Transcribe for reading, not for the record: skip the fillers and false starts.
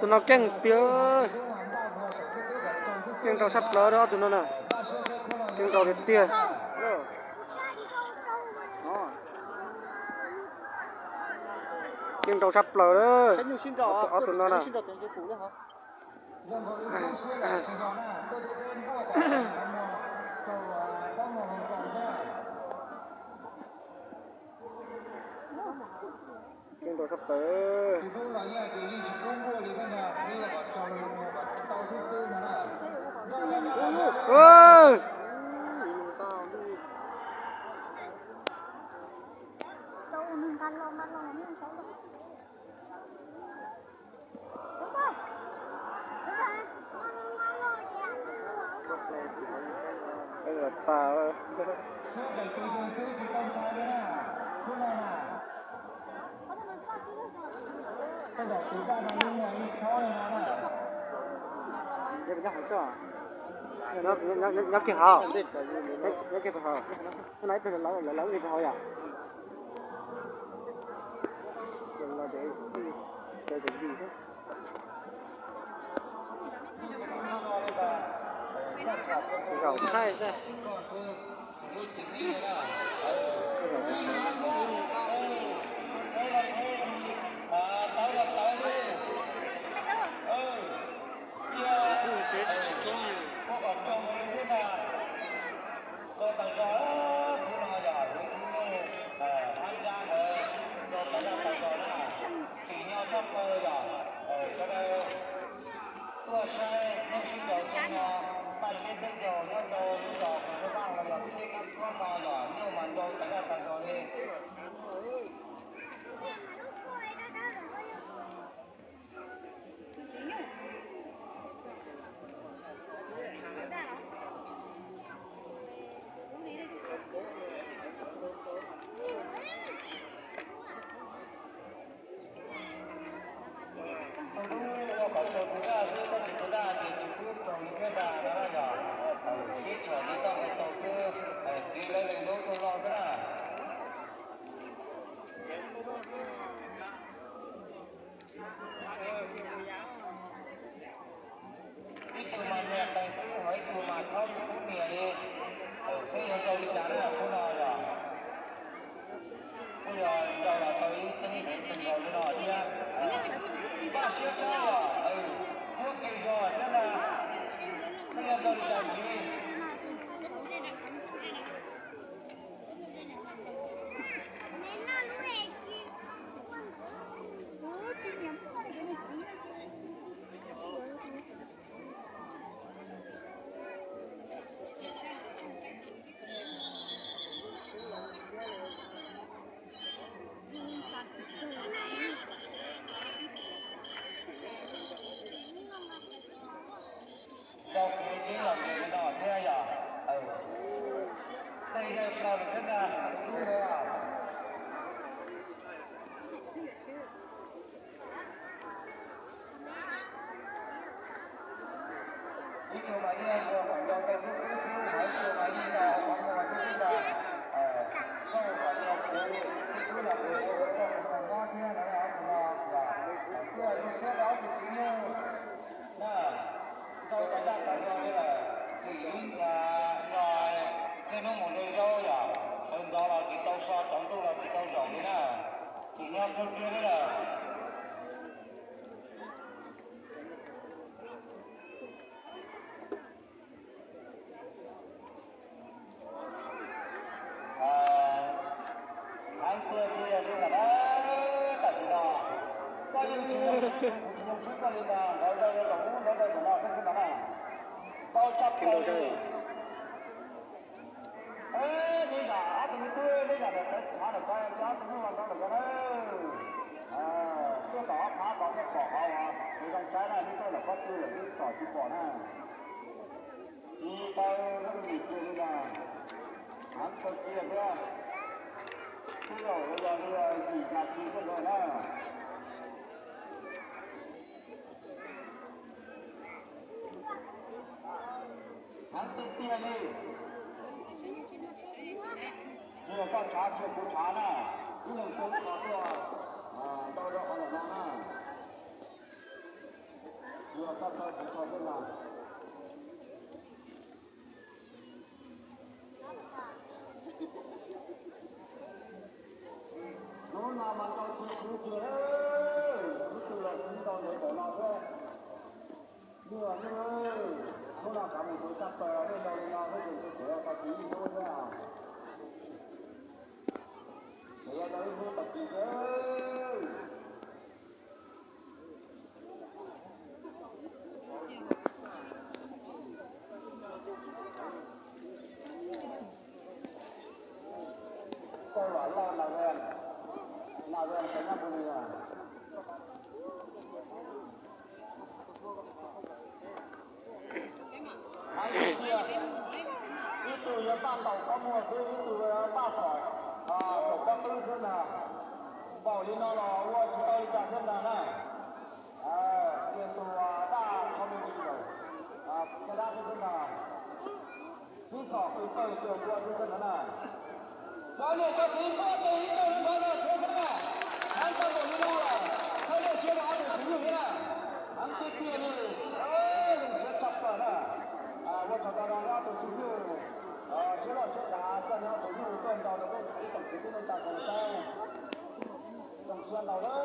tụi nó keng tiếng keng tàu sắt lỡ đó tụi nó nè keng tàu đẹp tia keng tàu sắt lỡ đó tụi nó nè keng tàu sắt tới ôi đây là tà nhắc cái hào nhắc cái hào cái này phải là cái hào à là để gì thế gạo thay ra 观察去复查呢，不能说操作到这好了呢，要到这不操作呢。nó nào mà tao chưa cứu chưa đấy, cứ từ là chúng tao để bỏ lọt thôi, mưa ơi, hôm nào cả mình tôi chặt tờ lên đầu lên nào với chúng tôi sẽ tập kỹ thôi đấy à, để ở đây mua tập kỹ đấy. Tôi bảo lo là về cái nhà bùi à. Anh kia, đi từ ban đầu có mua đi từ ba sỏi, chỗ con tư thế nào, bảo đi nó là mua chỉ tao đi cả thế nào này, tiền từ đa không đi rồi, cái đa thế nào, chỉ sỏi từ từ chiều qua thế nào này. Bao nhiêu cái gì có từ ý tưởng bao nhiêu thế nào, anh ta bảo đi đâu rồi, thấy được chưa đó được chịu như nào, anh tiếp tiền đi, rất chặt vào này, tôi chặt vào đó tôi chịu như, chứ là chuyện là sao nhá tôi chịu cơn đầu nó cũng tập cái nó chặt vào sao, đồng xuyên đầu đó,